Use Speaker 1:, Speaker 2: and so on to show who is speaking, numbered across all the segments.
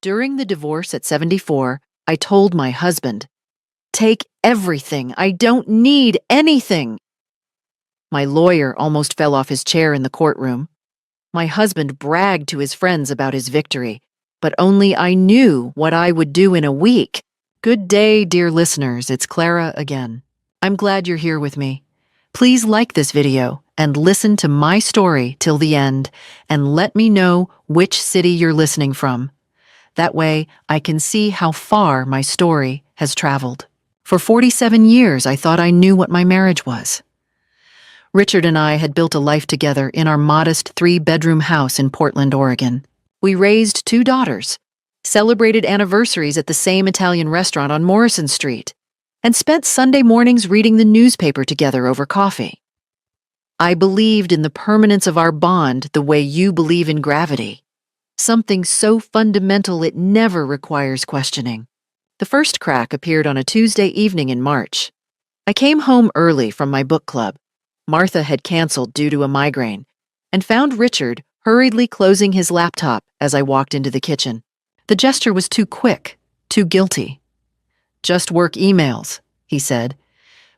Speaker 1: During the divorce at 74, I told my husband, "Take everything. I don't need anything." My lawyer almost fell off his chair in the courtroom. My husband bragged to his friends about his victory, but only I knew what I would do in a week. Good day, dear listeners. It's Clara again. I'm glad you're here with me. Please like this video and listen to my story till the end, and let me know which city you're listening from. That way, I can see how far my story has traveled. For 47 years, I thought I knew what my marriage was. Richard and I had built a life together in our modest 3-bedroom house in Portland, Oregon. We raised 2 daughters, celebrated anniversaries at the same Italian restaurant on Morrison Street, and spent Sunday mornings reading the newspaper together over coffee. I believed in the permanence of our bond the way you believe in gravity. Something so fundamental it never requires questioning. The first crack appeared on a Tuesday evening in March. I came home early from my book club. Martha had canceled due to a migraine, and found Richard hurriedly closing his laptop as I walked into the kitchen. The gesture was too quick, too guilty. "Just work emails," he said.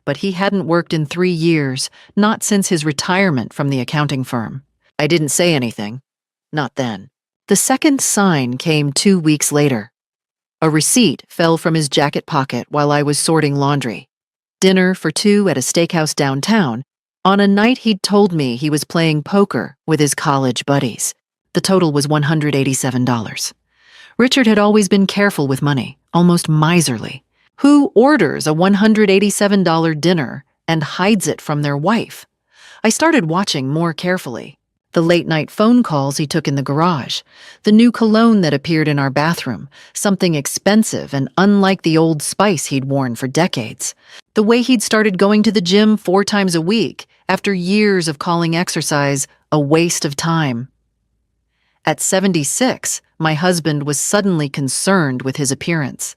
Speaker 1: But he hadn't worked in 3 years, not since his retirement from the accounting firm. I didn't say anything. Not then. The second sign came 2 weeks later. A receipt fell from his jacket pocket while I was sorting laundry. Dinner for 2 at a steakhouse downtown, on a night he'd told me he was playing poker with his college buddies. The total was $187. Richard had always been careful with money, almost miserly. Who orders a $187 dinner and hides it from their wife? I started watching more carefully. The late-night phone calls he took in the garage, the new cologne that appeared in our bathroom, something expensive and unlike the Old Spice he'd worn for decades. The way he'd started going to the gym 4 times a week after years of calling exercise a waste of time. At 76, my husband was suddenly concerned with his appearance.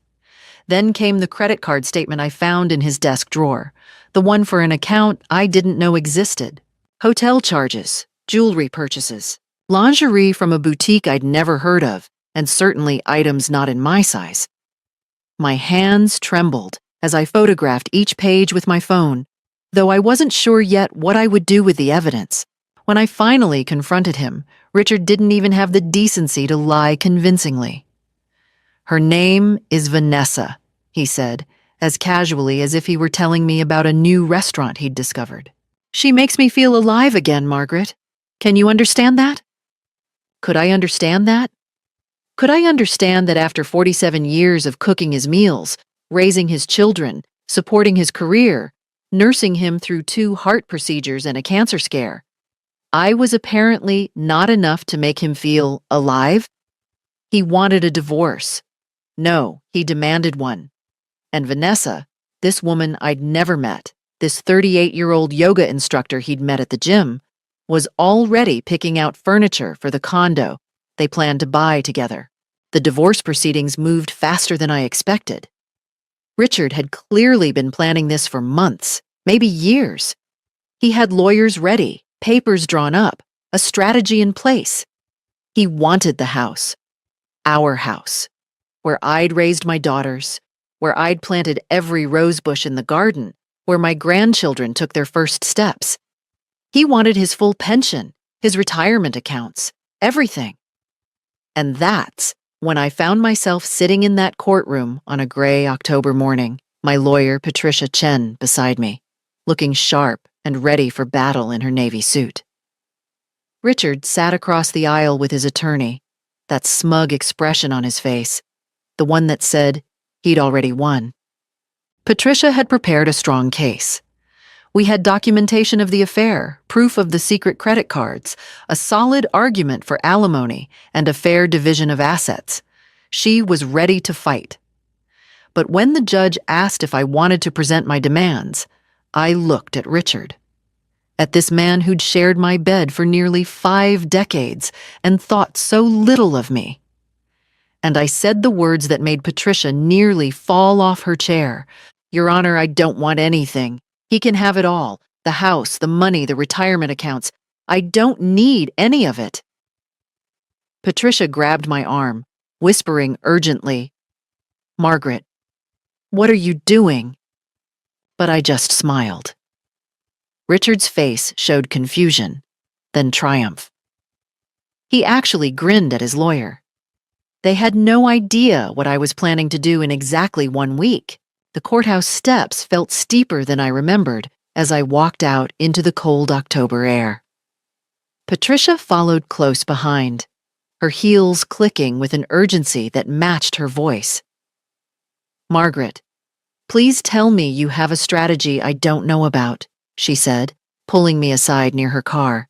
Speaker 1: Then came the credit card statement I found in his desk drawer, the one for an account I didn't know existed. Hotel charges, jewelry purchases, lingerie from a boutique I'd never heard of, and certainly items not in my size. My hands trembled as I photographed each page with my phone, though I wasn't sure yet what I would do with the evidence. When I finally confronted him, Richard didn't even have the decency to lie convincingly. "Her name is Vanessa," he said, as casually as if he were telling me about a new restaurant he'd discovered. "She makes me feel alive again, Margaret. Can you understand that?" Could I understand that? Could I understand that after 47 years of cooking his meals, raising his children, supporting his career, nursing him through 2 heart procedures and a cancer scare, I was apparently not enough to make him feel alive? He wanted a divorce. No, he demanded one. And Vanessa, this woman I'd never met, this 38-year-old yoga instructor he'd met at the gym, was already picking out furniture for the condo they planned to buy together. The divorce proceedings moved faster than I expected. Richard had clearly been planning this for months, maybe years. He had lawyers ready, papers drawn up, a strategy in place. He wanted the house, our house, where I'd raised my daughters, where I'd planted every rose bush in the garden, where my grandchildren took their first steps. He wanted his full pension, his retirement accounts, everything. And that's when I found myself sitting in that courtroom on a gray October morning, my lawyer Patricia Chen beside me, looking sharp and ready for battle in her navy suit. Richard sat across the aisle with his attorney, that smug expression on his face, the one that said he'd already won. Patricia had prepared a strong case. We had documentation of the affair, proof of the secret credit cards, a solid argument for alimony, and a fair division of assets. She was ready to fight. But when the judge asked if I wanted to present my demands, I looked at Richard. At this man who'd shared my bed for nearly 5 decades and thought so little of me. And I said the words that made Patricia nearly fall off her chair. "Your Honor, I don't want anything. He can have it all, the house, the money, the retirement accounts. I don't need any of it." Patricia grabbed my arm, whispering urgently, "Margaret, what are you doing?" But I just smiled. Richard's face showed confusion, then triumph. He actually grinned at his lawyer. They had no idea what I was planning to do in exactly 1 week. The courthouse steps felt steeper than I remembered as I walked out into the cold October air. Patricia followed close behind, her heels clicking with an urgency that matched her voice. "Margaret, please tell me you have a strategy I don't know about," she said, pulling me aside near her car.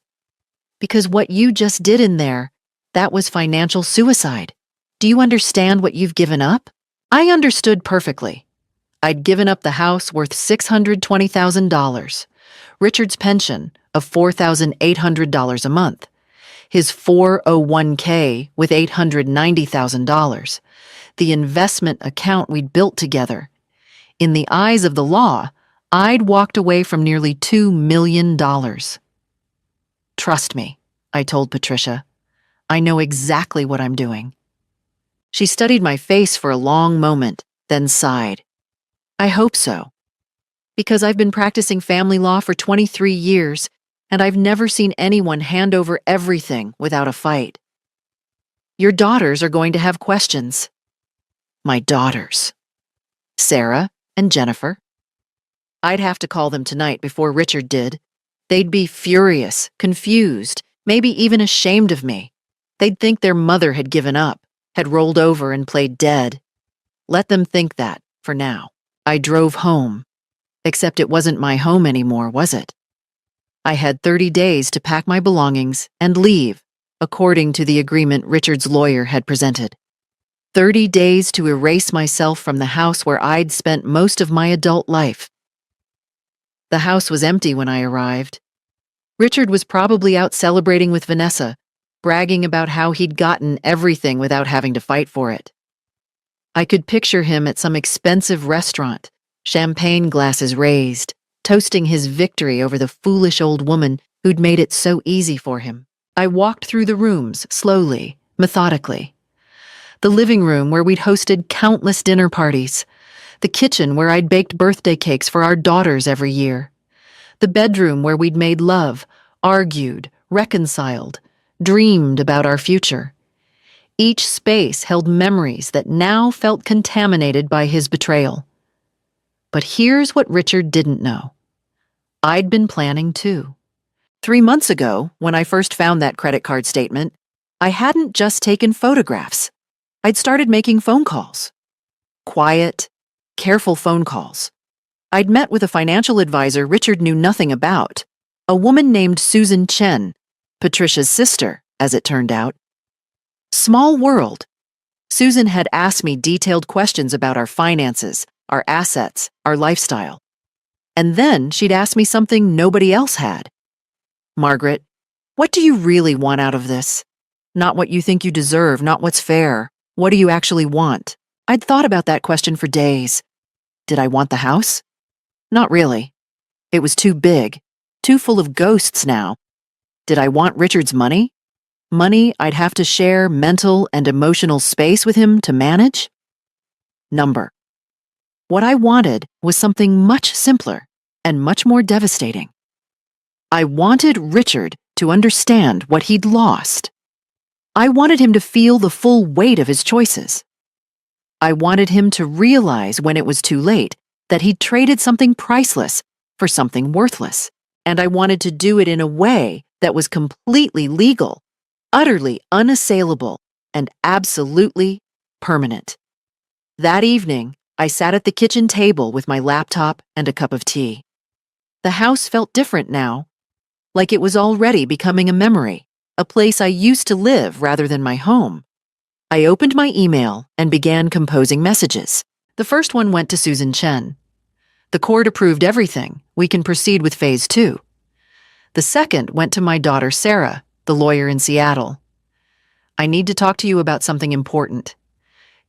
Speaker 1: "Because what you just did in there, that was financial suicide. Do you understand what you've given up?" I understood perfectly. I'd given up the house worth $620,000, Richard's pension of $4,800 a month, his 401k with $890,000, the investment account we'd built together. In the eyes of the law, I'd walked away from nearly $2 million. "Trust me," I told Patricia. "I know exactly what I'm doing." She studied my face for a long moment, then sighed. "I hope so. Because I've been practicing family law for 23 years, and I've never seen anyone hand over everything without a fight. Your daughters are going to have questions." My daughters. Sarah and Jennifer. I'd have to call them tonight before Richard did. They'd be furious, confused, maybe even ashamed of me. They'd think their mother had given up, had rolled over and played dead. Let them think that, for now. I drove home. Except it wasn't my home anymore, was it? I had 30 days to pack my belongings and leave, according to the agreement Richard's lawyer had presented. 30 days to erase myself from the house where I'd spent most of my adult life. The house was empty when I arrived. Richard was probably out celebrating with Vanessa, bragging about how he'd gotten everything without having to fight for it. I could picture him at some expensive restaurant, champagne glasses raised, toasting his victory over the foolish old woman who'd made it so easy for him. I walked through the rooms, slowly, methodically. The living room where we'd hosted countless dinner parties. The kitchen where I'd baked birthday cakes for our daughters every year. The bedroom where we'd made love, argued, reconciled, dreamed about our future. Each space held memories that now felt contaminated by his betrayal. But here's what Richard didn't know. I'd been planning too. 3 months ago, when I first found that credit card statement, I hadn't just taken photographs. I'd started making phone calls. Quiet, careful phone calls. I'd met with a financial advisor Richard knew nothing about, a woman named Susan Chen, Patricia's sister, as it turned out. Small world. Susan had asked me detailed questions about our finances, our assets, our lifestyle. And then she'd asked me something nobody else had. "Margaret, what do you really want out of this? Not what you think you deserve, not what's fair. What do you actually want?" I'd thought about that question for days. Did I want the house? Not really. It was too big, too full of ghosts now. Did I want Richard's money? Money I'd have to share mental and emotional space with him to manage? Number. What I wanted was something much simpler and much more devastating. I wanted Richard to understand what he'd lost. I wanted him to feel the full weight of his choices. I wanted him to realize when it was too late that he'd traded something priceless for something worthless, and I wanted to do it in a way that was completely legal, utterly unassailable, and absolutely permanent. That evening, I sat at the kitchen table with my laptop and a cup of tea. The house felt different now, like it was already becoming a memory, a place I used to live rather than my home. I opened my email and began composing messages. The first one went to Susan Chen. "The court approved everything. We can proceed with phase 2. The second went to my daughter Sarah, the lawyer in Seattle. "I need to talk to you about something important.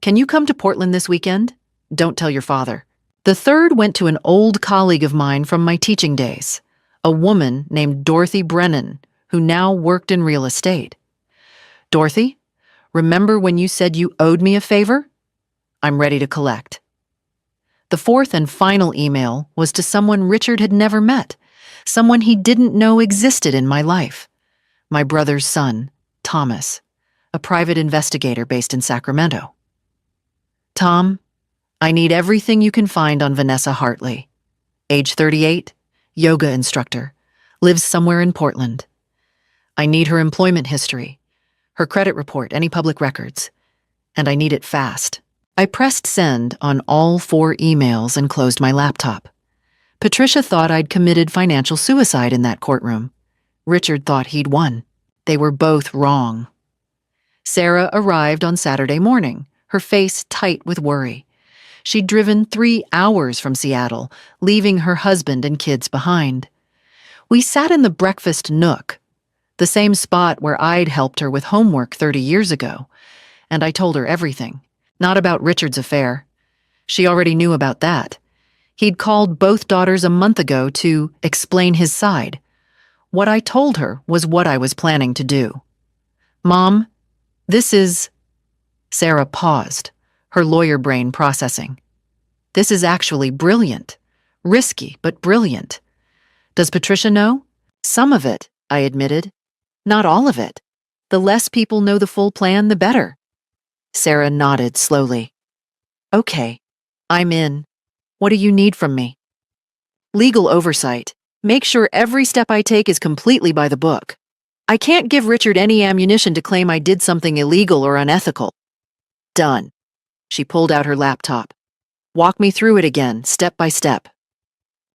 Speaker 1: Can you come to Portland this weekend? Don't tell your father." The third went to an old colleague of mine from my teaching days, a woman named Dorothy Brennan, who now worked in real estate. "Dorothy, Remember when you said you owed me a favor? I'm ready to collect. The fourth and final email was to someone Richard had never met, someone he didn't know existed in my life. My brother's son, Thomas, a private investigator based in Sacramento. Tom, I need everything you can find on Vanessa Hartley. Age 38, yoga instructor, lives somewhere in Portland. I need her employment history, her credit report, any public records, and I need it fast. I pressed send on all 4 emails and closed my laptop. Patricia thought I'd committed financial suicide in that courtroom. Richard thought he'd won. They were both wrong. Sarah arrived on Saturday morning, her face tight with worry. She'd driven 3 hours from Seattle, leaving her husband and kids behind. We sat in the breakfast nook, the same spot where I'd helped her with homework 30 years ago, and I told her everything. Not about Richard's affair. She already knew about that. He'd called both daughters a month ago to explain his side. What I told her was what I was planning to do. Mom, this is... Sarah paused, her lawyer brain processing. This is actually brilliant. Risky, but brilliant. Does Patricia know? Some of it, I admitted. Not all of it. The less people know the full plan, the better. Sarah nodded slowly. Okay, I'm in. What do you need from me? Legal oversight. Make sure every step I take is completely by the book. I can't give Richard any ammunition to claim I did something illegal or unethical. Done. She pulled out her laptop. Walk me through it again, step by step.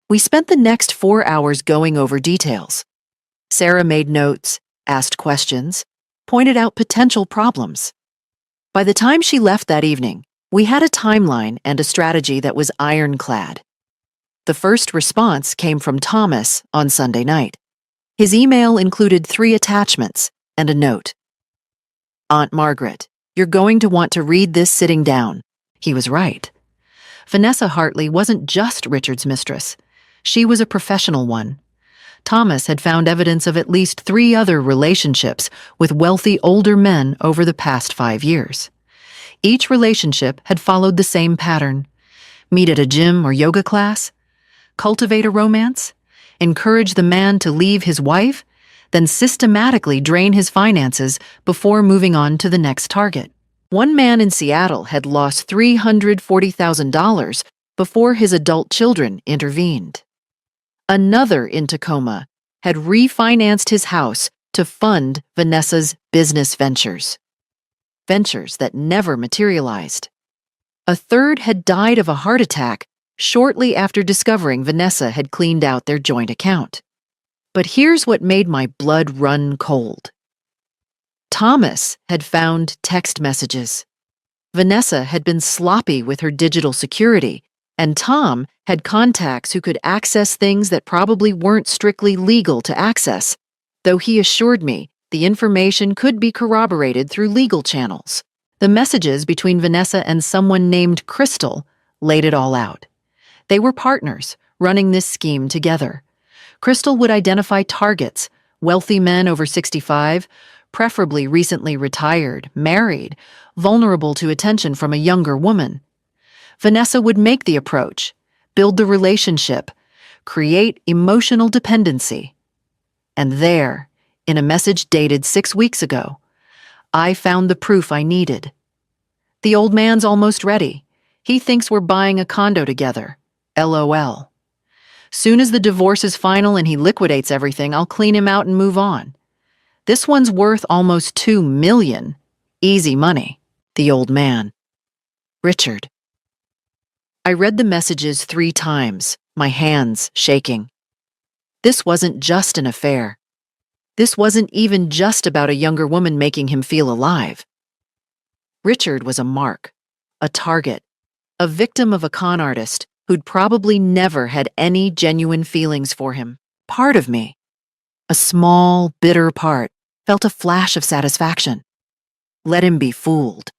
Speaker 1: We spent the next 4 hours going over details. Sarah made notes, asked questions, pointed out potential problems. By the time she left that evening, we had a timeline and a strategy that was ironclad. The first response came from Thomas on Sunday night. His email included 3 attachments and a note. Aunt Margaret, you're going to want to read this sitting down. He was right. Vanessa Hartley wasn't just Richard's mistress. She was a professional one. Thomas had found evidence of at least 3 other relationships with wealthy older men over the past 5 years. Each relationship had followed the same pattern. Meet at a gym or yoga class, cultivate a romance, encourage the man to leave his wife, then systematically drain his finances before moving on to the next target. One man in Seattle had lost $340,000 before his adult children intervened. Another in Tacoma had refinanced his house to fund Vanessa's business ventures that never materialized. A third had died of a heart attack shortly after discovering Vanessa had cleaned out their joint account. But here's what made my blood run cold. Thomas had found text messages. Vanessa had been sloppy with her digital security, and Tom had contacts who could access things that probably weren't strictly legal to access, though he assured me the information could be corroborated through legal channels. The messages between Vanessa and someone named Crystal laid it all out. They were partners, running this scheme together. Crystal would identify targets, wealthy men over 65, preferably recently retired, married, vulnerable to attention from a younger woman. Vanessa would make the approach, build the relationship, create emotional dependency. And there, in a message dated 6 weeks ago, I found the proof I needed. The old man's almost ready. He thinks we're buying a condo together. LOL. Soon as the divorce is final and he liquidates everything, I'll clean him out and move on. This one's worth almost $2 million. Easy money. The old man. Richard. I read the messages 3 times, my hands shaking. This wasn't just an affair. This wasn't even just about a younger woman making him feel alive. Richard was a mark, a target, a victim of a con artist who'd probably never had any genuine feelings for him. Part of me, a small, bitter part, felt a flash of satisfaction. Let him be fooled.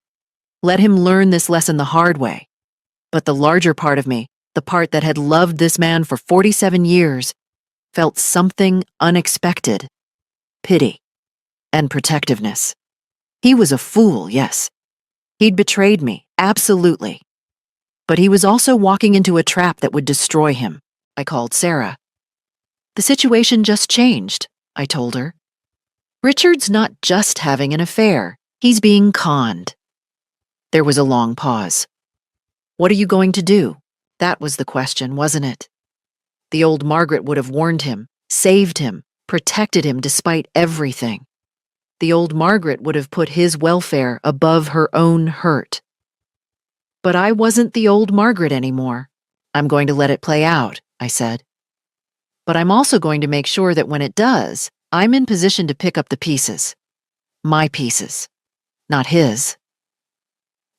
Speaker 1: Let him learn this lesson the hard way. But the larger part of me, the part that had loved this man for 47 years, felt something unexpected. Pity and protectiveness. He was a fool, yes. He'd betrayed me, absolutely. But he was also walking into a trap that would destroy him. I called Sarah. The situation just changed, I told her. Richard's not just having an affair. He's being conned. There was a long pause. What are you going to do? That was the question, wasn't it? The old Margaret would have warned him, saved him, protected him despite everything. The old Margaret would have put his welfare above her own hurt. But I wasn't the old Margaret anymore. I'm going to let it play out, I said. But I'm also going to make sure that when it does, I'm in position to pick up the pieces. My pieces, not his.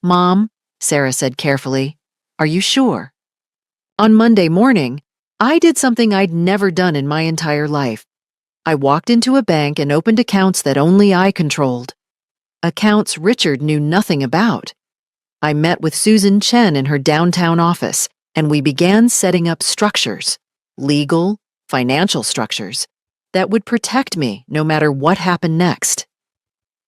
Speaker 1: Mom, Sarah said carefully, are you sure? On Monday morning, I did something I'd never done in my entire life. I walked into a bank and opened accounts that only I controlled. Accounts Richard knew nothing about. I met with Susan Chen in her downtown office, and we began setting up structures, legal, financial structures, that would protect me no matter what happened next.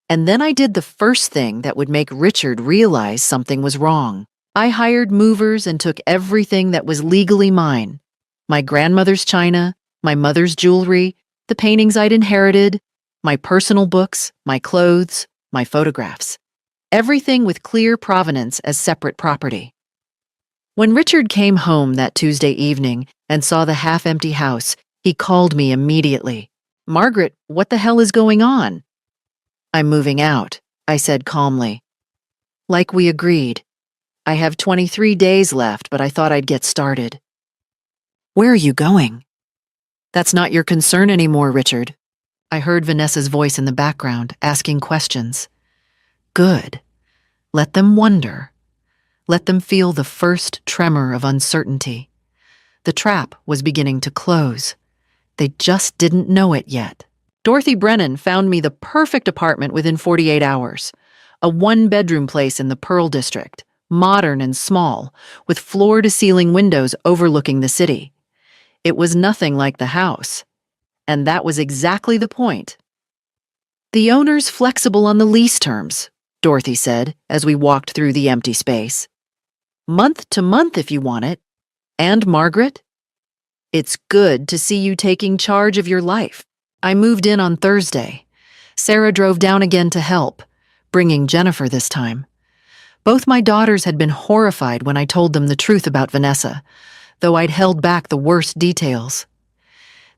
Speaker 1: And then I did the first thing that would make Richard realize something was wrong. I hired movers and took everything that was legally mine. My grandmother's china, my mother's jewelry, the paintings I'd inherited, my personal books, my clothes, my photographs. Everything with clear provenance as separate property. When Richard came home that Tuesday evening and saw the half-empty house, he called me immediately. Margaret, what the hell is going on? I'm moving out, I said calmly. Like we agreed. I have 23 days left, but I thought I'd get started. Where are you going? That's not your concern anymore, Richard. I heard Vanessa's voice in the background, asking questions. Good. Let them wonder. Let them feel the first tremor of uncertainty. The trap was beginning to close. They just didn't know it yet. Dorothy Brennan found me the perfect apartment within 48 hours. A one-bedroom place in the Pearl District, modern and small, with floor-to-ceiling windows overlooking the city. It was nothing like the house. And that was exactly the point. The owner's flexible on the lease terms, Dorothy said as we walked through the empty space. Month to month if you want it. And Margaret? It's good to see you taking charge of your life. I moved in on Thursday. Sarah drove down again to help, bringing Jennifer this time. Both my daughters had been horrified when I told them the truth about Vanessa, though I'd held back the worst details.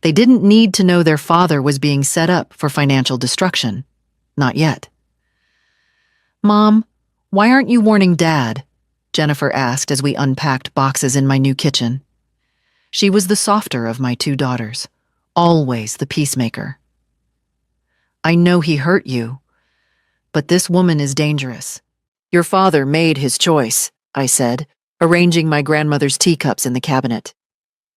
Speaker 1: They didn't need to know their father was being set up for financial destruction. Not yet. Mom, why aren't you warning Dad? Jennifer asked as we unpacked boxes in my new kitchen. She was the softer of my two daughters, always the peacemaker. I know he hurt you, but this woman is dangerous. Your father made his choice, I said, arranging my grandmother's teacups in the cabinet.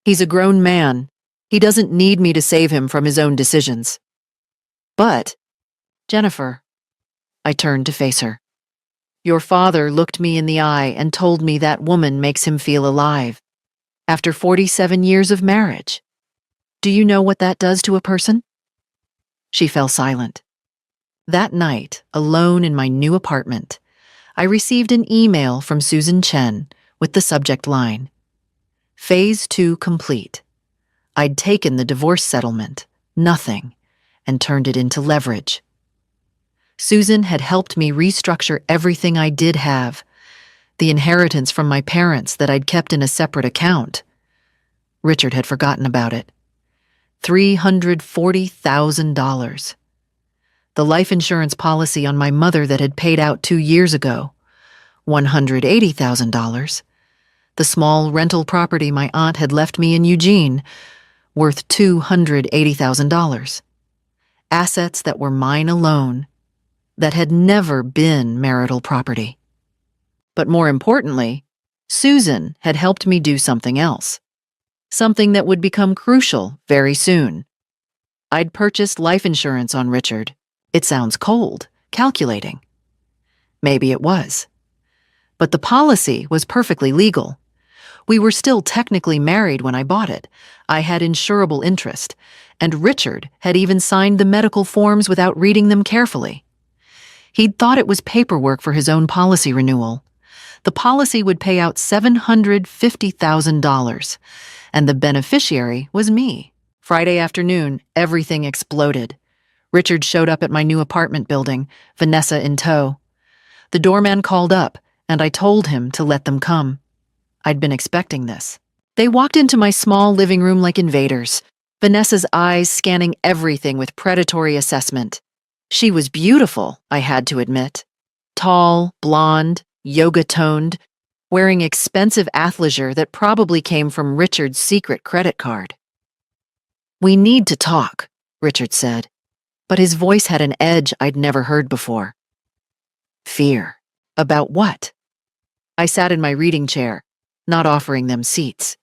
Speaker 1: He's a grown man. He doesn't need me to save him from his own decisions. But, Jennifer, I turned to face her. Your father looked me in the eye and told me that woman makes him feel alive. After 47 years of marriage. Do you know what that does to a person? She fell silent. That night, alone in my new apartment, I received an email from Susan Chen with the subject line, Phase 2 complete. I'd taken the divorce settlement, nothing, and turned it into leverage. Susan had helped me restructure everything I did have, the inheritance from my parents that I'd kept in a separate account. Richard had forgotten about it. $340,000. The life insurance policy on my mother that had paid out 2 years ago. $180,000. The small rental property my aunt had left me in Eugene, worth $280,000. Assets that were mine alone, that had never been marital property. But more importantly, Susan had helped me do something else. Something that would become crucial very soon. I'd purchased life insurance on Richard. It sounds cold, calculating. Maybe it was. But the policy was perfectly legal. We were still technically married when I bought it. I had insurable interest, and Richard had even signed the medical forms without reading them carefully. He'd thought it was paperwork for his own policy renewal. The policy would pay out $750,000, and the beneficiary was me. Friday afternoon, everything exploded. Richard showed up at my new apartment building, Vanessa in tow. The doorman called up, and I told him to let them come. I'd been expecting this. They walked into my small living room like invaders, Vanessa's eyes scanning everything with predatory assessment. She was beautiful, I had to admit. Tall, blonde, yoga-toned, wearing expensive athleisure that probably came from Richard's secret credit card. "We need to talk," Richard said, but his voice had an edge I'd never heard before. Fear. About what? I sat in my reading chair, not offering them seats.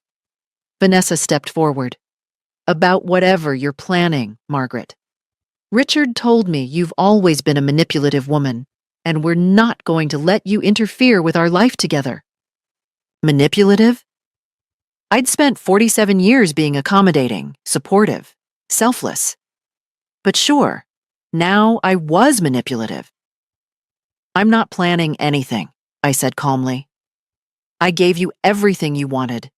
Speaker 1: Vanessa stepped forward. "About whatever you're planning, Margaret. Richard told me you've always been a manipulative woman, and we're not going to let you interfere with our life together." Manipulative? I'd spent 47 years being accommodating, supportive, selfless. But sure, now I was manipulative. "I'm not planning anything," I said calmly. "I gave you everything you wanted.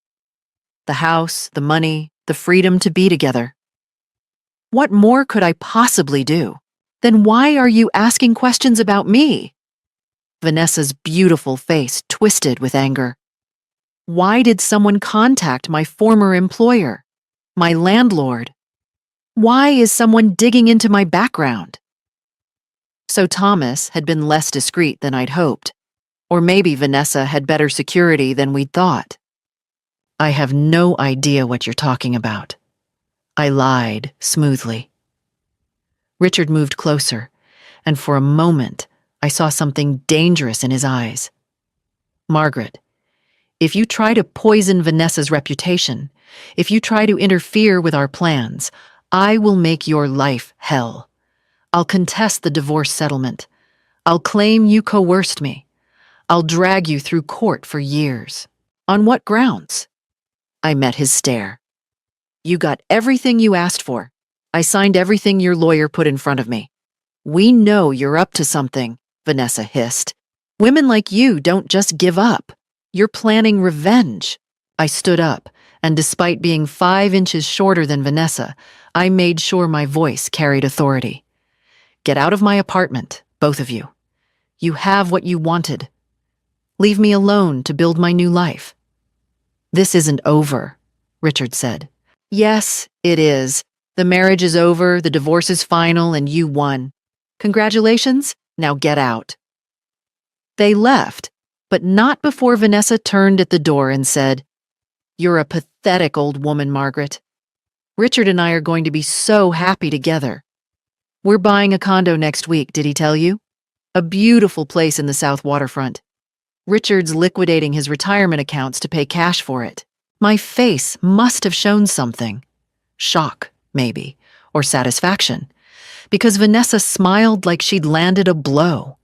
Speaker 1: The house, the money, the freedom to be together. What more could I possibly do? Then why are you asking questions about me?" Vanessa's beautiful face twisted with anger. Why did someone contact my former employer, my landlord? Why is someone digging into my background? So Thomas had been less discreet than I'd hoped, or maybe Vanessa had better security than we'd thought. "I have no idea what you're talking about." I lied smoothly. Richard moved closer, and for a moment, I saw something dangerous in his eyes. "Margaret, if you try to poison Vanessa's reputation, if you try to interfere with our plans, I will make your life hell. I'll contest the divorce settlement. I'll claim you coerced me. I'll drag you through court for years. On what grounds?" I met his stare. "You got everything you asked for. I signed everything your lawyer put in front of me. We know you're up to something," Vanessa hissed. "Women like you don't just give up. You're planning revenge." I stood up, and despite being 5 inches shorter than Vanessa, I made sure my voice carried authority. "Get out of my apartment, both of you. You have what you wanted. Leave me alone to build my new life." "This isn't over," Richard said. "Yes, it is. The marriage is over, the divorce is final, and you won. Congratulations, now get out." They left, but not before Vanessa turned at the door and said, "You're a pathetic old woman, Margaret. Richard and I are going to be so happy together. We're buying a condo next week, did he tell you? A beautiful place in the South Waterfront. Richard's liquidating his retirement accounts to pay cash for it." My face must have shown something. Shock, maybe, or satisfaction, because Vanessa smiled like she'd landed a blow.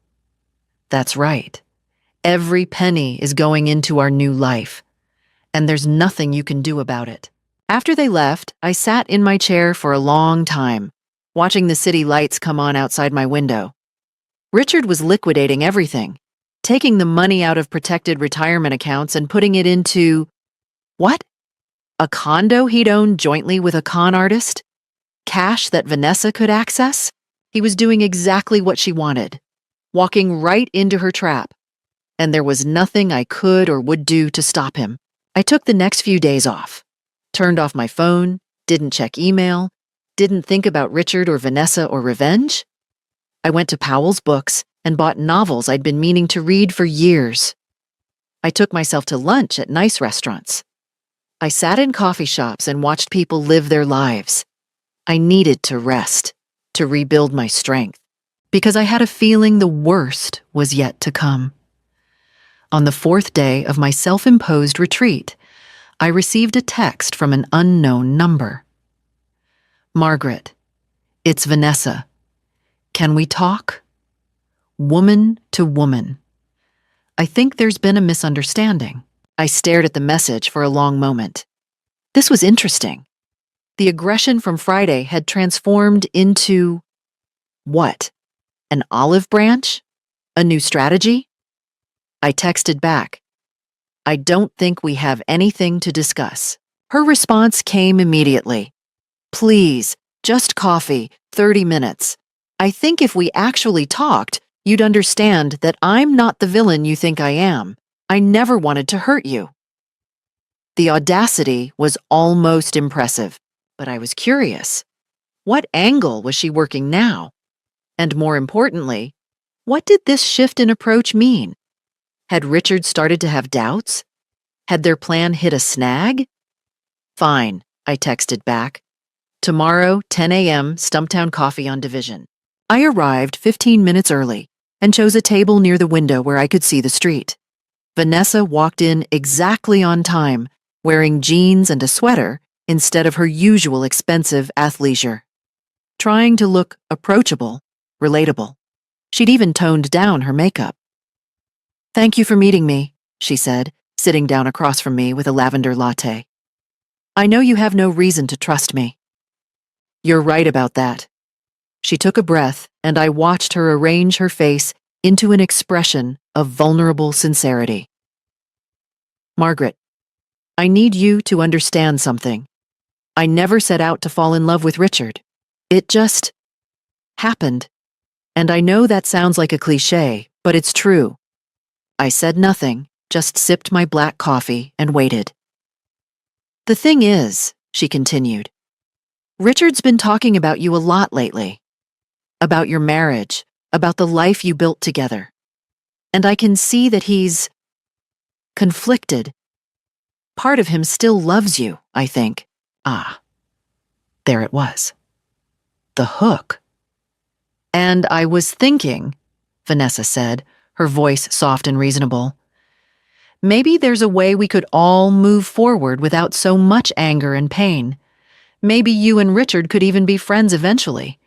Speaker 1: "That's right. Every penny is going into our new life, and there's nothing you can do about it." After they left, I sat in my chair for a long time, watching the city lights come on outside my window. Richard was liquidating everything, taking the money out of protected retirement accounts and putting it into... what? A condo he'd owned jointly with a con artist? Cash that Vanessa could access? He was doing exactly what she wanted, walking right into her trap. And there was nothing I could or would do to stop him. I took the next few days off, turned off my phone, didn't check email, didn't think about Richard or Vanessa or revenge. I went to Powell's Books and bought novels I'd been meaning to read for years. I took myself to lunch at nice restaurants. I sat in coffee shops and watched people live their lives. I needed to rest, to rebuild my strength, because I had a feeling the worst was yet to come. On the 4th day of my self-imposed retreat, I received a text from an unknown number. "Margaret, it's Vanessa. Can we talk? Woman to woman. I think there's been a misunderstanding." I stared at the message for a long moment. This was interesting. The aggression from Friday had transformed into... what? An olive branch? A new strategy? I texted back, I don't think we have anything to discuss. Her response came immediately. Please, just coffee, 30 minutes. I think if we actually talked, you'd understand that I'm not the villain you think I am. I never wanted to hurt you. The audacity was almost impressive, but I was curious. What angle was she working now? And more importantly, what did this shift in approach mean? Had Richard started to have doubts? Had their plan hit a snag? Fine, I texted back. Tomorrow, 10 a.m., Stumptown Coffee on Division. I arrived 15 minutes early and chose a table near the window where I could see the street. Vanessa walked in exactly on time, wearing jeans and a sweater instead of her usual expensive athleisure. Trying to look approachable, relatable. She'd even toned down her makeup. Thank you for meeting me, she said, sitting down across from me with a lavender latte. I know you have no reason to trust me. You're right about that. She took a breath, and I watched her arrange her face into an expression of vulnerable sincerity. Margaret, I need you to understand something. I never set out to fall in love with Richard. It just happened. And I know that sounds like a cliché, but it's true. I said nothing, just sipped my black coffee and waited. The thing is, she continued, Richard's been talking about you a lot lately. About your marriage, about the life you built together. And I can see that he's conflicted. Part of him still loves you, I think. Ah, there it was. The hook. And I was thinking, Vanessa said, her voice soft and reasonable, maybe there's a way we could all move forward without so much anger and pain. Maybe you and Richard could even be friends eventually,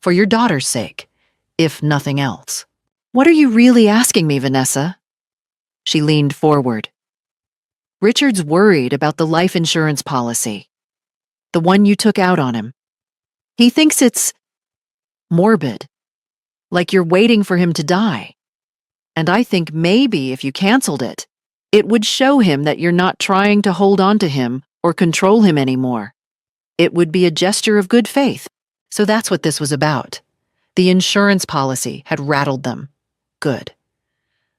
Speaker 1: for your daughter's sake, if nothing else. What are you really asking me, Vanessa? She leaned forward. Richard's worried about the life insurance policy, the one you took out on him. He thinks it's morbid, like you're waiting for him to die. And I think maybe if you canceled it, it would show him that you're not trying to hold on to him or control him anymore. It would be a gesture of good faith. So that's what this was about. The insurance policy had rattled them. Good.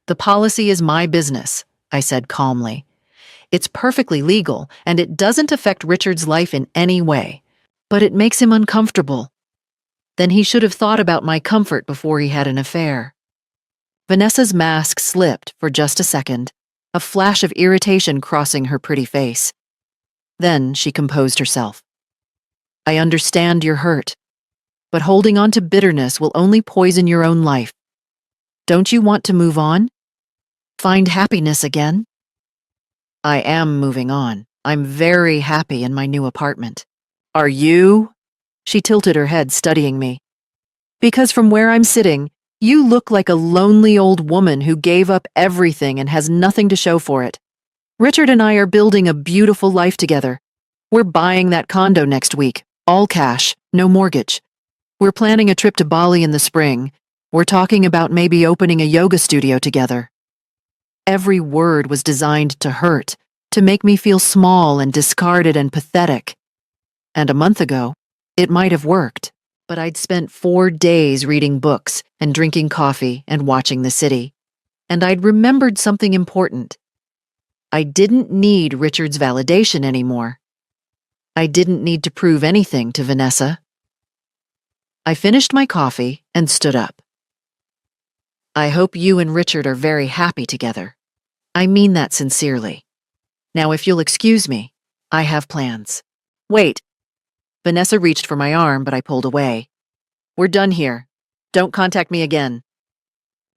Speaker 1: The policy is my business, I said calmly. It's perfectly legal, and it doesn't affect Richard's life in any way. But it makes him uncomfortable. Then he should have thought about my comfort before he had an affair. Vanessa's mask slipped for just a second, a flash of irritation crossing her pretty face. Then she composed herself. I understand you're hurt, but holding on to bitterness will only poison your own life. Don't you want to move on? Find happiness again? I am moving on. I'm very happy in my new apartment. Are you? She tilted her head, studying me. Because from where I'm sitting, you look like a lonely old woman who gave up everything and has nothing to show for it. Richard and I are building a beautiful life together. We're buying that condo next week, all cash, no mortgage. We're planning a trip to Bali in the spring. We're talking about maybe opening a yoga studio together. Every word was designed to hurt, to make me feel small and discarded and pathetic. And a month ago, it might have worked, but I'd spent 4 days reading books and drinking coffee and watching the city. And I'd remembered something important. I didn't need Richard's validation anymore. I didn't need to prove anything to Vanessa. I finished my coffee and stood up. I hope you and Richard are very happy together. I mean that sincerely. Now, if you'll excuse me, I have plans. Wait. Vanessa reached for my arm, but I pulled away. We're done here. Don't contact me again.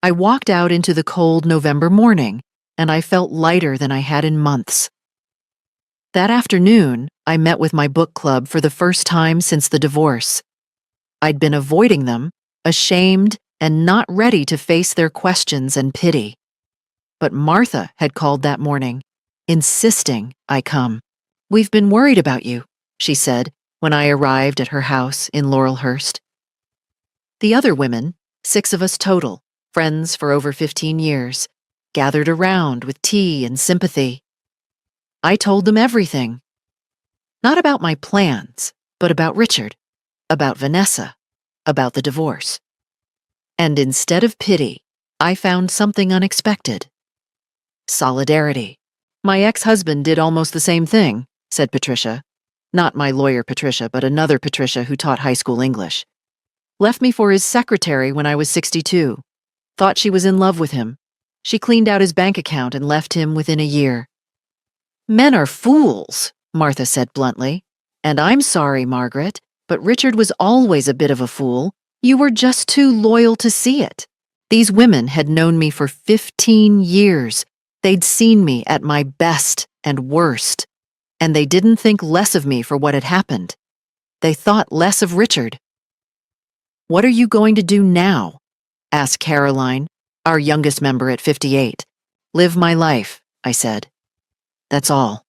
Speaker 1: I walked out into the cold November morning, and I felt lighter than I had in months. That afternoon, I met with my book club for the first time since the divorce. I'd been avoiding them, ashamed and not ready to face their questions and pity. But Martha had called that morning, insisting I come. We've been worried about you, she said when I arrived at her house in Laurelhurst. The other women, 6 of us total, friends for over 15 years, gathered around with tea and sympathy. I told them everything. Not about my plans, but about Richard, about Vanessa, about the divorce. And instead of pity, I found something unexpected. Solidarity. My ex-husband did almost the same thing, said Patricia. Not my lawyer Patricia, but another Patricia who taught high school English. Left me for his secretary when I was 62. Thought she was in love with him. She cleaned out his bank account and left him within a year. Men are fools, Martha said bluntly. And I'm sorry, Margaret, but Richard was always a bit of a fool. You were just too loyal to see it. These women had known me for 15 years. They'd seen me at my best and worst. And they didn't think less of me for what had happened. They thought less of Richard. What are you going to do now? Asked Caroline, our youngest member at 58. Live my life, I said. That's all.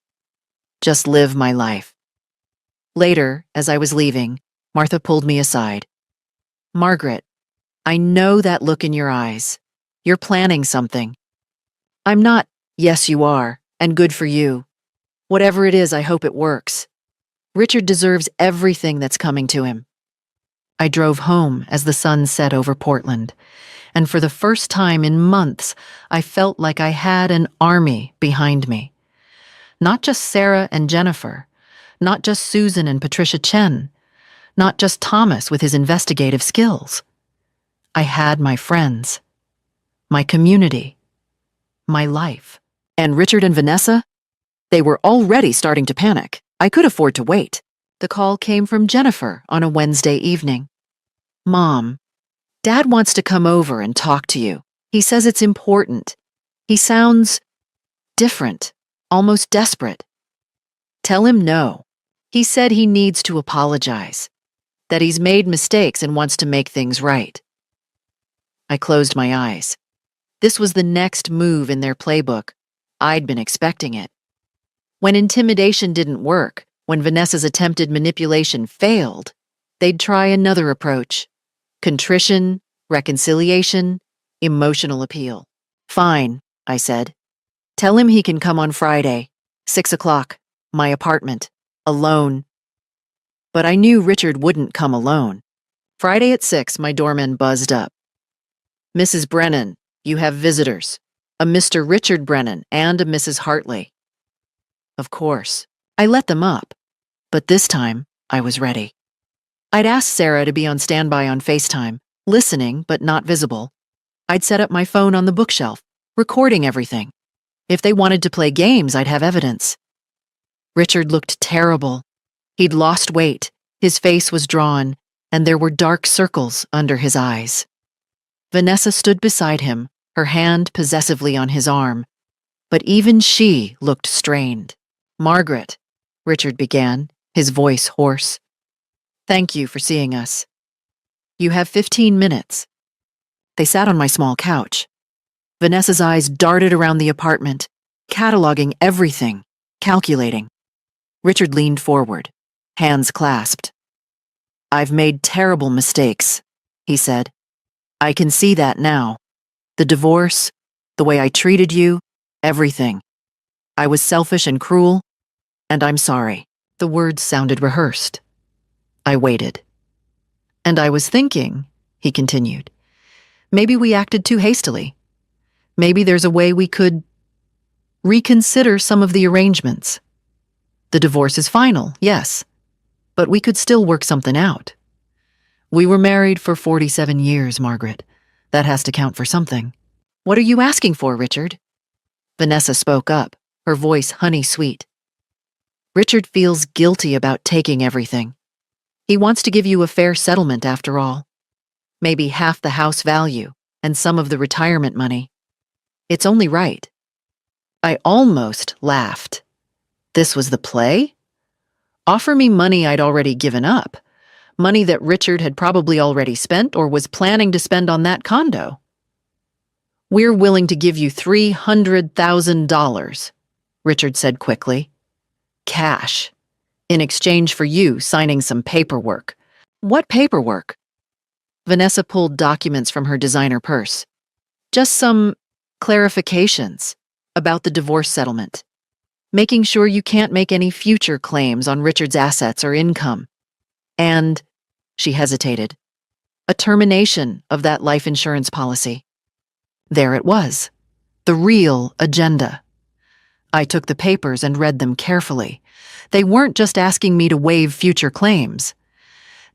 Speaker 1: Just live my life. Later, as I was leaving, Martha pulled me aside. Margaret, I know that look in your eyes. You're planning something. I'm not. Yes, you are, and good for you. Whatever it is, I hope it works. Richard deserves everything that's coming to him. I drove home as the sun set over Portland, and for the first time in months, I felt like I had an army behind me. Not just Sarah and Jennifer, not just Susan and Patricia Chen, not just Thomas with his investigative skills. I had my friends, my community, my life. And Richard and Vanessa? They were already starting to panic. I could afford to wait. The call came from Jennifer on a Wednesday evening. Mom, Dad wants to come over and talk to you. He says it's important. He sounds different, almost desperate. Tell him no. He said he needs to apologize, that he's made mistakes and wants to make things right. I closed my eyes. This was the next move in their playbook. I'd been expecting it. When intimidation didn't work, when Vanessa's attempted manipulation failed, they'd try another approach. Contrition, reconciliation, emotional appeal. Fine, I said. Tell him he can come on Friday, 6 o'clock, my apartment, alone. But I knew Richard wouldn't come alone. Friday at 6, my doorman buzzed up. Mrs. Brennan, you have visitors. A Mr. Richard Brennan and a Mrs. Hartley. Of course, I let them up. But this time, I was ready. I'd asked Sarah to be on standby on FaceTime, listening but not visible. I'd set up my phone on the bookshelf, recording everything. If they wanted to play games, I'd have evidence. Richard looked terrible. He'd lost weight, his face was drawn, and there were dark circles under his eyes. Vanessa stood beside him, her hand possessively on his arm. But even she looked strained. Margaret, Richard began, his voice hoarse. Thank you for seeing us. You have 15 minutes. They sat on my small couch. Vanessa's eyes darted around the apartment, cataloging everything, calculating. Richard leaned forward, hands clasped. I've made terrible mistakes, he said. I can see that now. The divorce, the way I treated you, everything. I was selfish and cruel, and I'm sorry. The words sounded rehearsed. I waited. And I was thinking, he continued, maybe we acted too hastily. Maybe there's a way we could reconsider some of the arrangements. The divorce is final, yes, but we could still work something out. We were married for 47 years, Margaret. That has to count for something. What are you asking for, Richard? Vanessa spoke up, her voice honey-sweet. Richard feels guilty about taking everything. He wants to give you a fair settlement after all. Maybe half the house value and some of the retirement money. It's only right. I almost laughed. This was the play? Offer me money I'd already given up. Money that Richard had probably already spent or was planning to spend on that condo. We're willing to give you $300,000, Richard said quickly. Cash. In exchange for you signing some paperwork. What paperwork? Vanessa pulled documents from her designer purse. Just some clarifications about the divorce settlement, making sure you can't make any future claims on Richard's assets or income. And, she hesitated, a termination of that life insurance policy. There it was, the real agenda. I took the papers and read them carefully. They weren't just asking me to waive future claims.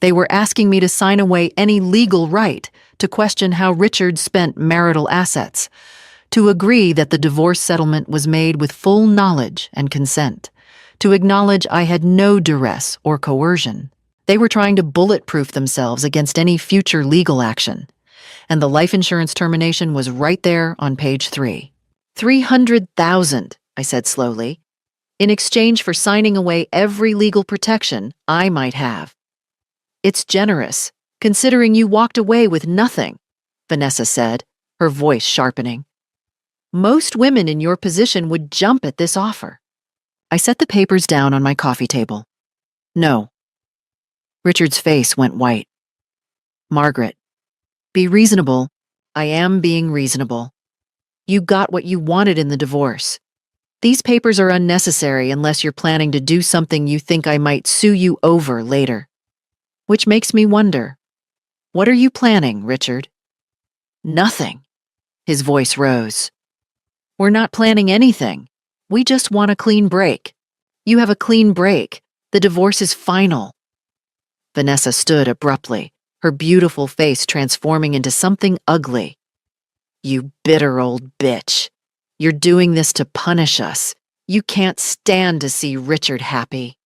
Speaker 1: They were asking me to sign away any legal right to question how Richard spent marital assets, to agree that the divorce settlement was made with full knowledge and consent, to acknowledge I had no duress or coercion. They were trying to bulletproof themselves against any future legal action. And the life insurance termination was right there on page 3. 300,000, I said slowly, in exchange for signing away every legal protection I might have. It's generous, considering you walked away with nothing, Vanessa said, her voice sharpening. Most women in your position would jump at this offer. I set the papers down on my coffee table. No. Richard's face went white. Margaret, be reasonable. I am being reasonable. You got what you wanted in the divorce. These papers are unnecessary unless you're planning to do something you think I might sue you over later. Which makes me wonder, what are you planning, Richard? Nothing. His voice rose. We're not planning anything. We just want a clean break. You have a clean break. The divorce is final. Vanessa stood abruptly, her beautiful face transforming into something ugly. You bitter old bitch. You're doing this to punish us. You can't stand to see Richard happy.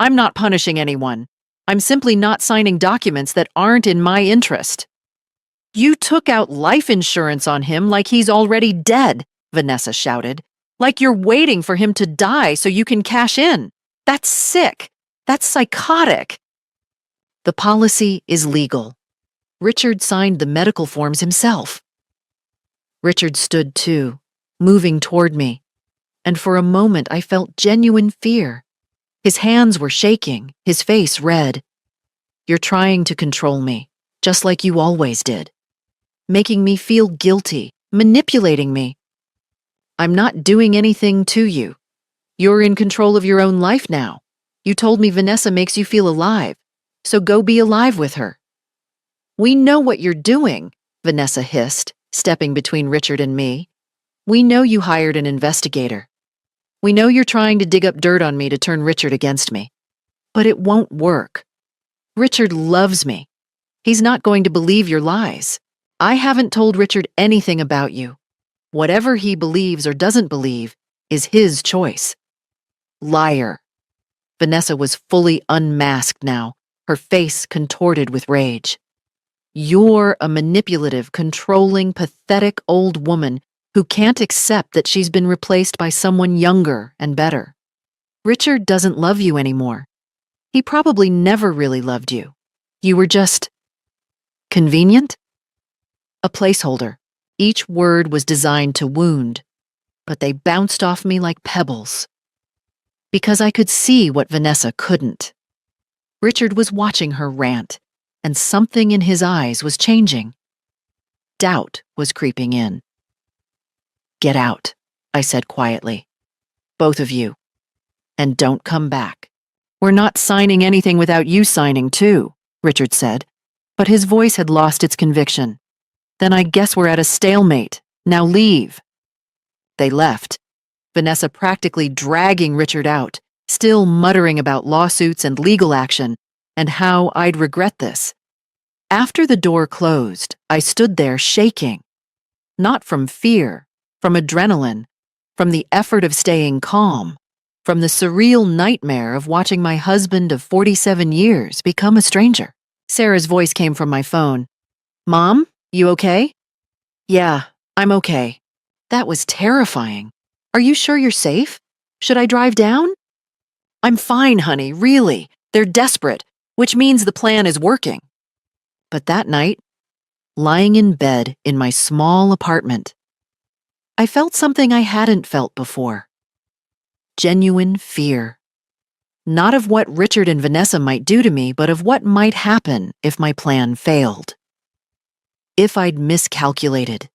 Speaker 1: I'm not punishing anyone. I'm simply not signing documents that aren't in my interest. You took out life insurance on him like he's already dead, Vanessa shouted. Like you're waiting for him to die so you can cash in. That's sick. That's psychotic. The policy is legal. Richard signed the medical forms himself. Richard stood too, moving toward me, and for a moment I felt genuine fear. His hands were shaking, his face red. You're trying to control me, just like you always did. Making me feel guilty, manipulating me. I'm not doing anything to you. You're in control of your own life now. You told me Vanessa makes you feel alive, so go be alive with her. We know what you're doing, Vanessa hissed, stepping between Richard and me. We know you hired an investigator. We know you're trying to dig up dirt on me to turn Richard against me. But it won't work. Richard loves me. He's not going to believe your lies. I haven't told Richard anything about you. Whatever he believes or doesn't believe is his choice. Liar. Vanessa was fully unmasked now, her face contorted with rage. You're a manipulative, controlling, pathetic old woman who can't accept that she's been replaced by someone younger and better. Richard doesn't love you anymore. He probably never really loved you. You were just convenient? A placeholder. Each word was designed to wound, but they bounced off me like pebbles. Because I could see what Vanessa couldn't. Richard was watching her rant, and something in his eyes was changing. Doubt was creeping in. Get out, I said quietly. Both of you. And don't come back. We're not signing anything without you signing too, Richard said, but his voice had lost its conviction. Then I guess we're at a stalemate. Now leave. They left, Vanessa practically dragging Richard out, still muttering about lawsuits and legal action, and how I'd regret this. After the door closed, I stood there shaking. Not from fear, from adrenaline, from the effort of staying calm, from the surreal nightmare of watching my husband of 47 years become a stranger. Sarah's voice came from my phone. Mom, you okay? Yeah, I'm okay. That was terrifying. Are you sure you're safe? Should I drive down? I'm fine, honey, really. They're desperate, which means the plan is working. But that night, lying in bed in my small apartment, I felt something I hadn't felt before. Genuine fear. Not of what Richard and Vanessa might do to me, but of what might happen if my plan failed. If I'd miscalculated.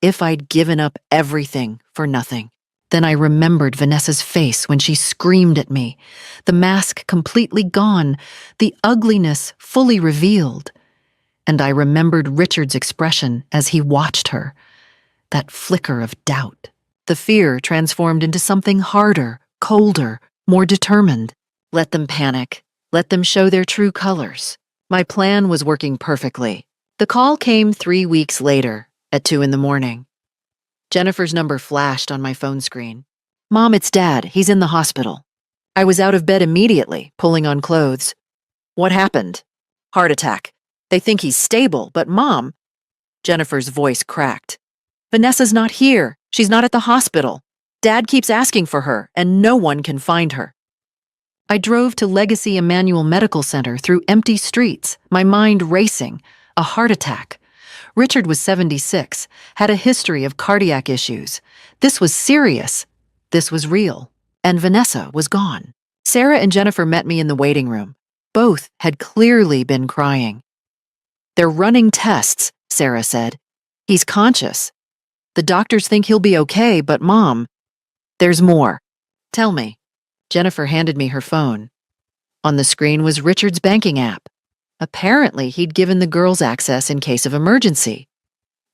Speaker 1: If I'd given up everything for nothing. Then I remembered Vanessa's face when she screamed at me, the mask completely gone, the ugliness fully revealed. And I remembered Richard's expression as he watched her, that flicker of doubt. The fear transformed into something harder, colder, more determined. Let them panic. Let them show their true colors. My plan was working perfectly. The call came 3 weeks later, at 2 a.m. Jennifer's number flashed on my phone screen. "Mom, it's Dad. He's in the hospital." I was out of bed immediately, pulling on clothes. "What happened?" "Heart attack. They think he's stable, but Mom..." Jennifer's voice cracked. "Vanessa's not here. She's not at the hospital. Dad keeps asking for her, and no one can find her." I drove to Legacy Emmanuel Medical Center through empty streets, my mind racing. A heart attack. Richard was 76, had a history of cardiac issues. This was serious. This was real. And Vanessa was gone. Sarah and Jennifer met me in the waiting room. Both had clearly been crying. "They're running tests," Sarah said. "He's conscious. The doctors think he'll be okay, but Mom..." "There's more. Tell me." Jennifer handed me her phone. On the screen was Richard's banking app. Apparently, he'd given the girls access in case of emergency.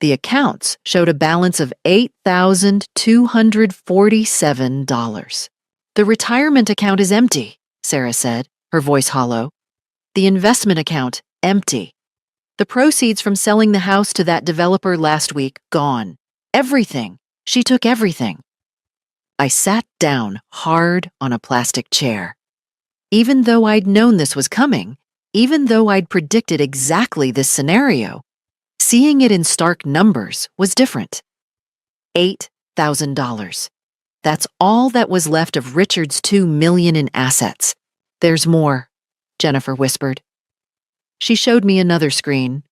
Speaker 1: The accounts showed a balance of $8,247. "The retirement account is empty," Sarah said, her voice hollow. "The investment account, empty. The proceeds from selling the house to that developer last week, gone. Everything. She took everything." I sat down hard on a plastic chair. Even though I'd known this was coming, even though I'd predicted exactly this scenario, seeing it in stark numbers was different. $8,000. That's all that was left of Richard's $2 million in assets. "There's more," Jennifer whispered. She showed me another screen,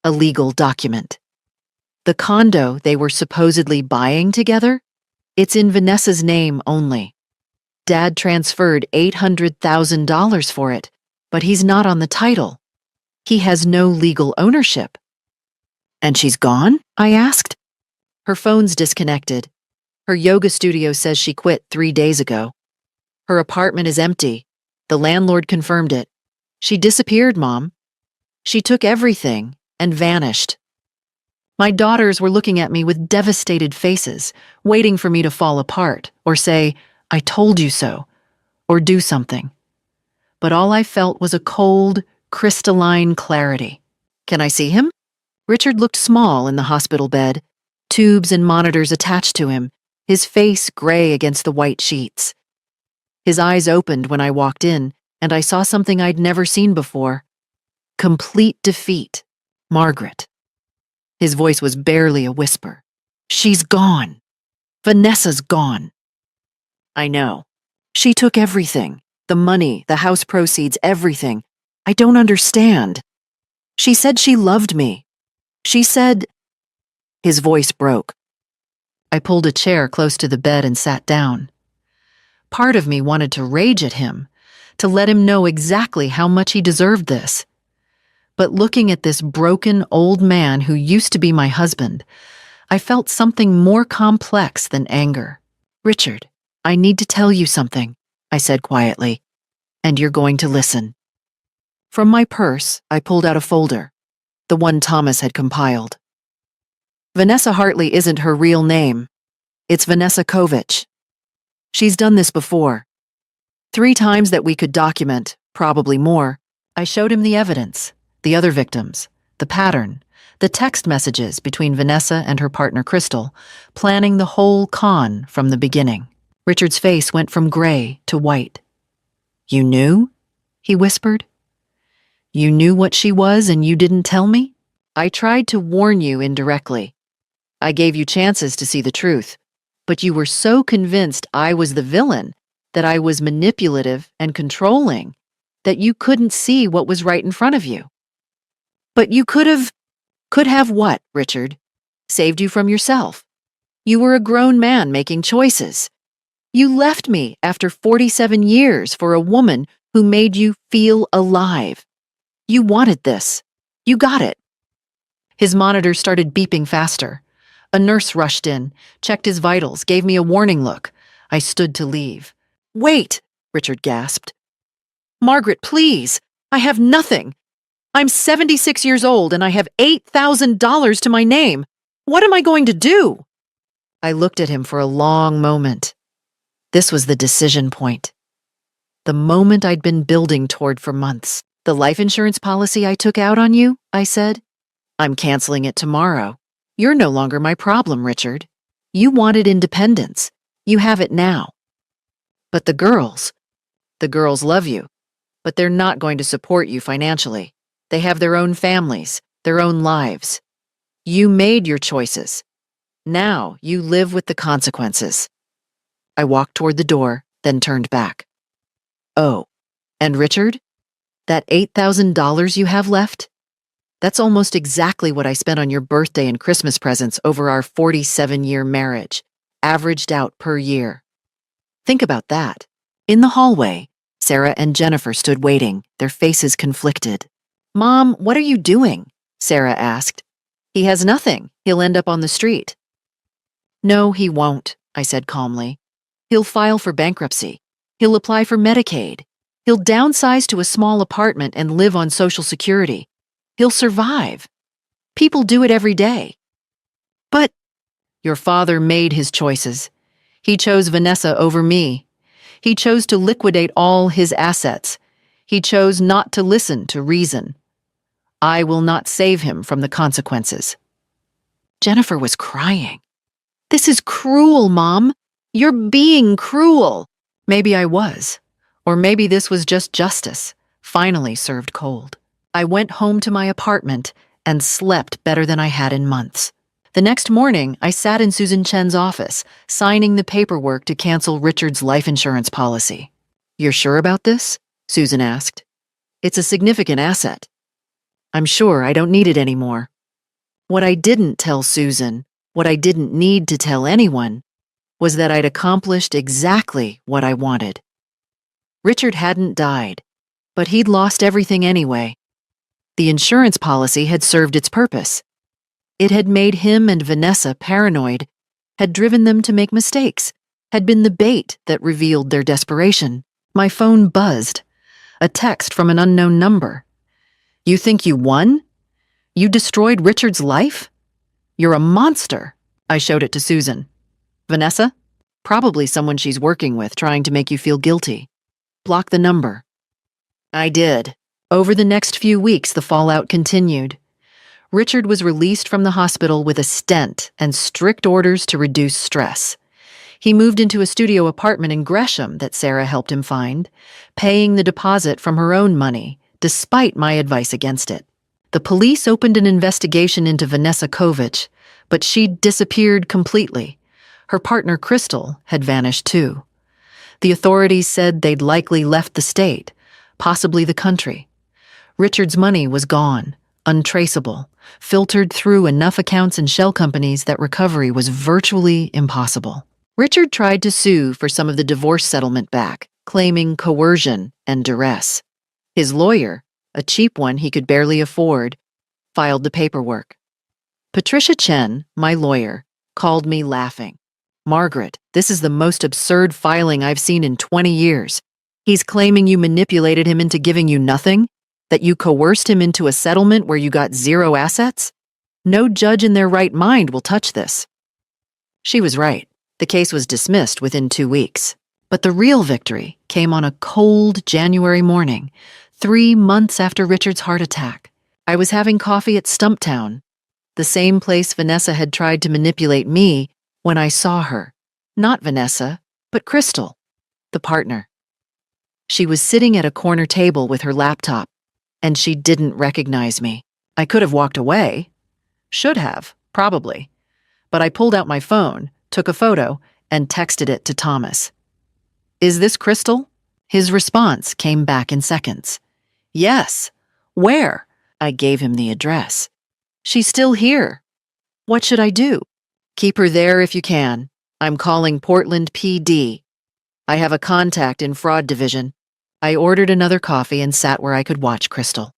Speaker 1: a legal document. The condo they were supposedly buying together, it's in Vanessa's name only. Dad transferred $800,000 for it, but he's not on the title. He has no legal ownership. "And she's gone?" I asked. "Her phone's disconnected. Her yoga studio says she quit 3 days ago. Her apartment is empty. The landlord confirmed it. She disappeared, Mom. She took everything and vanished." My daughters were looking at me with devastated faces, waiting for me to fall apart or say, "I told you so," or do something. But all I felt was a cold, crystalline clarity. "Can I see him?" Richard looked small in the hospital bed, tubes and monitors attached to him, his face gray against the white sheets. His eyes opened when I walked in, and I saw something I'd never seen before. Complete defeat. Margaret. His voice was barely a whisper. "She's gone. Vanessa's gone." "I know. She took everything. The money, the house proceeds, everything. I don't understand. She said she loved me. She said..." His voice broke. I pulled a chair close to the bed and sat down. Part of me wanted to rage at him, to let him know exactly how much he deserved this. But looking at this broken old man who used to be my husband, I felt something more complex than anger. "Richard, I need to tell you something," I said quietly, "and you're going to listen." From my purse, I pulled out a folder, the one Thomas had compiled. Vanessa Hartley isn't her real name. It's Vanessa Kovich. She's done this before. 3 times that we could document, probably more. I showed him the evidence, the other victims, the pattern, the text messages between Vanessa and her partner Crystal, planning the whole con from the beginning. Richard's face went from gray to white. "You knew?" he whispered. "You knew what she was and you didn't tell me? I tried to warn you indirectly. I gave you chances to see the truth, but you were so convinced I was the villain, that I was manipulative and controlling, that you couldn't see what was right in front of you. But you could have what, Richard? Saved you from yourself. You were a grown man making choices. You left me after 47 years for a woman who made you feel alive. You wanted this. You got it. His monitor started beeping faster. A nurse rushed in, checked his vitals, gave me a warning look. I stood to leave. Wait, Richard gasped. Margaret, please. I have nothing. I'm 76 years old and I have $8,000 to my name. What am I going to do? I looked at him for a long moment. This was the decision point. The moment I'd been building toward for months. The life insurance policy I took out on you, I said. I'm canceling it tomorrow. You're no longer my problem, Richard. You wanted independence. You have it now. But the girls love you, but they're not going to support you financially. They have their own families, their own lives. You made your choices. Now you live with the consequences. I walked toward the door, then turned back. Oh, and Richard? That $8,000 you have left? That's almost exactly what I spent on your birthday and Christmas presents over our 47-year marriage, averaged out per year. Think about that. In the hallway, Sarah and Jennifer stood waiting, their faces conflicted. Mom, what are you doing? Sarah asked. He has nothing. He'll end up on the street. No, he won't, I said calmly. He'll file for bankruptcy. He'll apply for Medicaid. He'll downsize to a small apartment and live on Social Security. He'll survive. People do it every day. But your father made his choices. He chose Vanessa over me. He chose to liquidate all his assets. He chose not to listen to reason. I will not save him from the consequences. Jennifer was crying. This is cruel, Mom. You're being cruel. Maybe I was. Or maybe this was just justice, finally served cold. I went home to my apartment and slept better than I had in months. The next morning, I sat in Susan Chen's office, signing the paperwork to cancel Richard's life insurance policy. You're sure about this? Susan asked. It's a significant asset. I'm sure I don't need it anymore. What I didn't tell Susan, what I didn't need to tell anyone, was that I'd accomplished exactly what I wanted. Richard hadn't died, but he'd lost everything anyway. The insurance policy had served its purpose. It had made him and Vanessa paranoid, had driven them to make mistakes, had been the bait that revealed their desperation. My phone buzzed. A text from an unknown number. You think you won? You destroyed Richard's life? You're a monster. I showed it to Susan. Vanessa? Probably someone she's working with trying to make you feel guilty. Block the number. I did. Over the next few weeks, the fallout continued. Richard was released from the hospital with a stent and strict orders to reduce stress. He moved into a studio apartment in Gresham that Sarah helped him find, paying the deposit from her own money, despite my advice against it. The police opened an investigation into Vanessa Kovich, but she'd disappeared completely. Her partner, Crystal, had vanished too. The authorities said they'd likely left the state, possibly the country. Richard's money was gone, untraceable, filtered through enough accounts and shell companies that recovery was virtually impossible. Richard tried to sue for some of the divorce settlement back, claiming coercion and duress. His lawyer, a cheap one he could barely afford, filed the paperwork. Patricia Chen, my lawyer, called me laughing. Margaret, this is the most absurd filing I've seen in 20 years. He's claiming you manipulated him into giving you nothing? That you coerced him into a settlement where you got zero assets? No judge in their right mind will touch this. She was right. The case was dismissed within 2 weeks. But the real victory came on a cold January morning, 3 months after Richard's heart attack. I was having coffee at Stumptown, the same place Vanessa had tried to manipulate me when I saw her. Not Vanessa, but Crystal, the partner. She was sitting at a corner table with her laptop, and she didn't recognize me. I could have walked away. Should have, probably. But I pulled out my phone, took a photo, and texted it to Thomas. Is this Crystal? His response came back in seconds. Yes. Where? I gave him the address. She's still here. What should I do? Keep her there if you can. I'm calling Portland PD. I have a contact in fraud division. I ordered another coffee and sat where I could watch Crystal.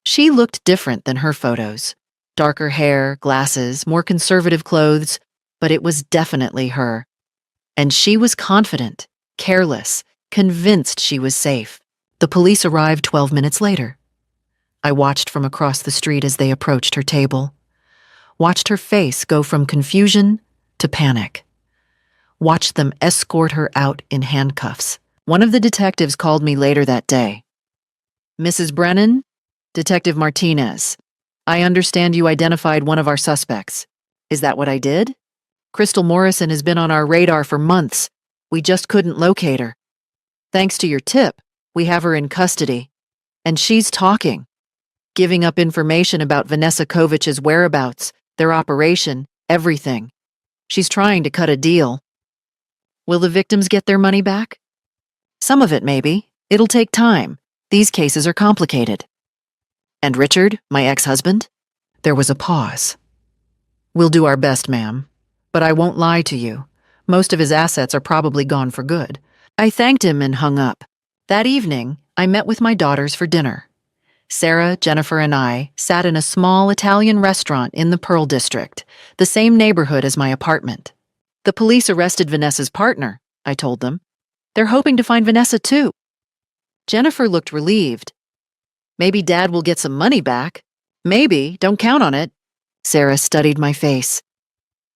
Speaker 1: She looked different than her photos. Darker hair, glasses, more conservative clothes, but it was definitely her. And she was confident, careless, convinced she was safe. The police arrived 12 minutes later. I watched from across the street as they approached her table. Watched her face go from confusion to panic. Watched them escort her out in handcuffs. One of the detectives called me later that day. "Mrs. Brennan, Detective Martinez, I understand you identified one of our suspects. Is that what I did? Crystal Morrison has been on our radar for months. We just couldn't locate her. Thanks to your tip, we have her in custody. And she's talking, giving up information about Vanessa Kovich's whereabouts, their operation, everything. She's trying to cut a deal. Will the victims get their money back? Some of it, maybe. It'll take time. These cases are complicated." "And Richard, my ex-husband?" There was a pause. "We'll do our best, ma'am. But I won't lie to you. Most of his assets are probably gone for good." I thanked him and hung up. That evening, I met with my daughters for dinner. Sarah, Jennifer, and I sat in a small Italian restaurant in the Pearl District, the same neighborhood as my apartment. "The police arrested Vanessa's partner," I told them. "They're hoping to find Vanessa too." Jennifer looked relieved. "Maybe Dad will get some money back." "Maybe, don't count on it." Sarah studied my face.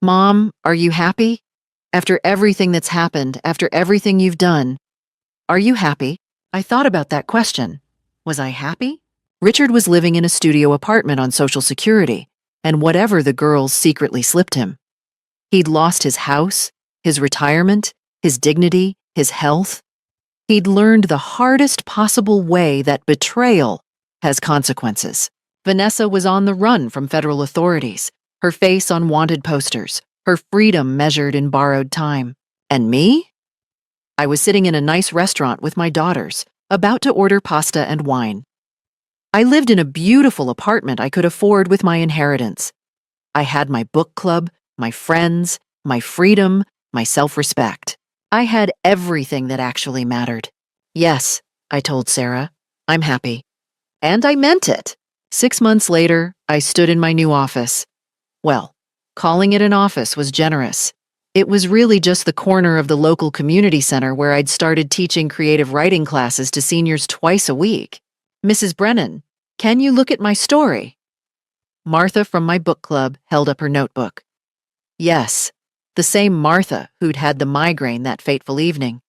Speaker 1: "Mom, are you happy? After everything that's happened, after everything you've done, are you happy?" I thought about that question. Was I happy? Richard was living in a studio apartment on Social Security, and whatever the girls secretly slipped him. He'd lost his house, his retirement, his dignity, his health. He'd learned the hardest possible way that betrayal has consequences. Vanessa was on the run from federal authorities, her face on wanted posters, her freedom measured in borrowed time. And me? I was sitting in a nice restaurant with my daughters, about to order pasta and wine. I lived in a beautiful apartment I could afford with my inheritance. I had my book club, my friends, my freedom, my self-respect. I had everything that actually mattered. "Yes," I told Sarah, "I'm happy." And I meant it. 6 months later, I stood in my new office. Well, calling it an office was generous. It was really just the corner of the local community center where I'd started teaching creative writing classes to seniors twice a week. "Mrs. Brennan, can you look at my story?" Martha from my book club held up her notebook. Yes, the same Martha who'd had the migraine that fateful evening.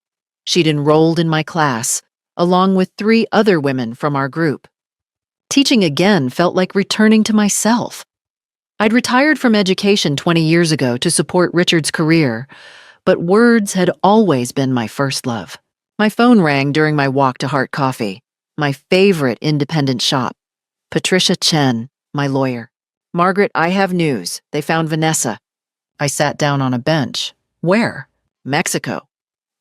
Speaker 1: She'd enrolled in my class, along with 3 other women from our group. Teaching again felt like returning to myself. I'd retired from education 20 years ago to support Richard's career, but words had always been my first love. My phone rang during my walk to Hart Coffee, my favorite independent shop. Patricia Chen, my lawyer. "Margaret, I have news. They found Vanessa." I sat down on a bench. "Where?" "Mexico.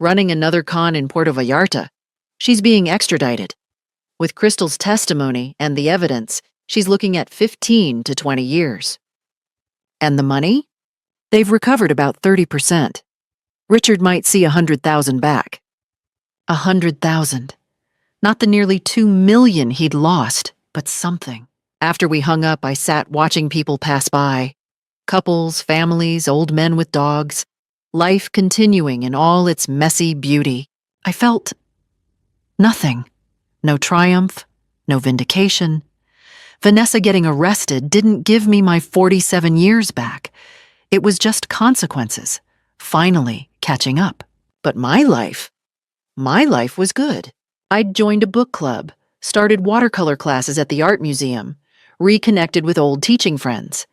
Speaker 1: Running another con in Puerto Vallarta. She's being extradited. With Crystal's testimony and the evidence, she's looking at 15 to 20 years. And the money? They've recovered about 30%. Richard might see 100,000 back. 100,000. Not the nearly 2 million he'd lost, but something. After we hung up, I sat watching people pass by. Couples, families, old men with dogs. Life continuing in all its messy beauty. I felt nothing. No triumph, no vindication. Vanessa getting arrested didn't give me my 47 years back. It was just consequences, finally catching up. But my life was good. I'd joined a book club, started watercolor classes at the art museum, reconnected with old teaching friends.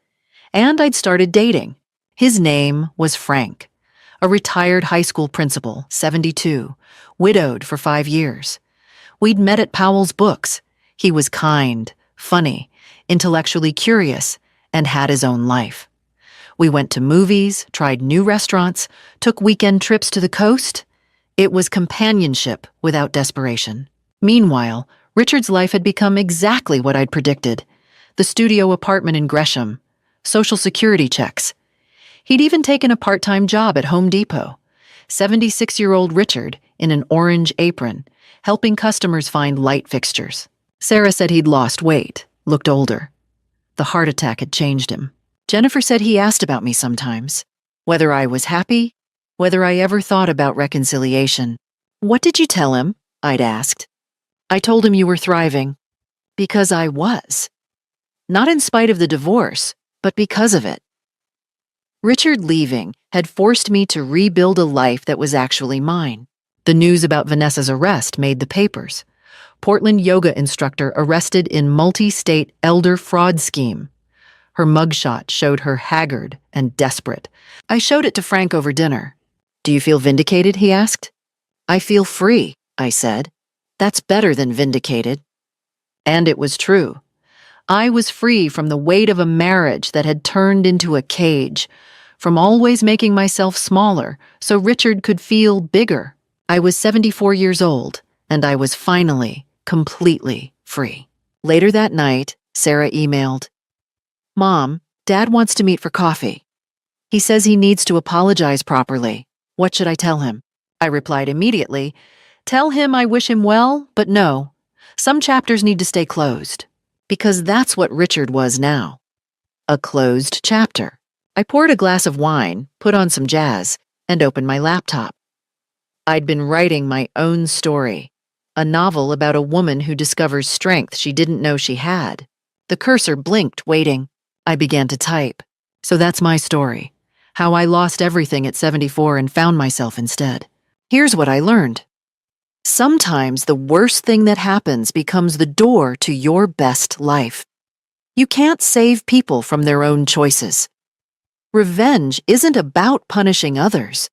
Speaker 1: And I'd started dating. His name was Frank, a retired high school principal, 72, widowed for 5 years. We'd met at Powell's Books. He was kind, funny, intellectually curious, and had his own life. We went to movies, tried new restaurants, took weekend trips to the coast. It was companionship without desperation. Meanwhile, Richard's life had become exactly what I'd predicted. The studio apartment in Gresham, Social Security checks. He'd even taken a part-time job at Home Depot. 76-year-old Richard in an orange apron, helping customers find light fixtures. Sarah said he'd lost weight, looked older. The heart attack had changed him. Jennifer said he asked about me sometimes, whether I was happy, whether I ever thought about reconciliation. What did you tell him? I'd asked. I told him you were thriving. Because I was. Not in spite of the divorce, but because of it. Richard leaving had forced me to rebuild a life that was actually mine. The news about Vanessa's arrest made the papers. Portland yoga instructor arrested in multi-state elder fraud scheme. Her mugshot showed her haggard and desperate. I showed it to Frank over dinner. Do you feel vindicated? He asked. I feel free, I said. That's better than vindicated. And it was true. I was free from the weight of a marriage that had turned into a cage, from always making myself smaller so Richard could feel bigger. I was 74 years old, and I was finally, completely free. Later that night, Sarah emailed, Mom, Dad wants to meet for coffee. He says he needs to apologize properly. What should I tell him? I replied immediately, Tell him I wish him well, but no. Some chapters need to stay closed. Because that's what Richard was now. A closed chapter. I poured a glass of wine, put on some jazz, and opened my laptop. I'd been writing my own story, a novel about a woman who discovers strength she didn't know she had. The cursor blinked, waiting. I began to type. So that's my story, how I lost everything at 74 and found myself instead. Here's what I learned. Sometimes the worst thing that happens becomes the door to your best life. You can't save people from their own choices. Revenge isn't about punishing others.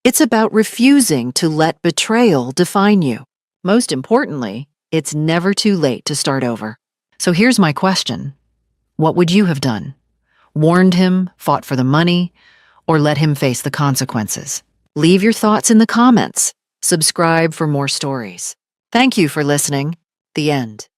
Speaker 1: It's about refusing to let betrayal define you. Most importantly, it's never too late to start over. So here's my question. What would you have done? Warned him, fought for the money, or let him face the consequences? Leave your thoughts in the comments. Subscribe for more stories. Thank you for listening. The end.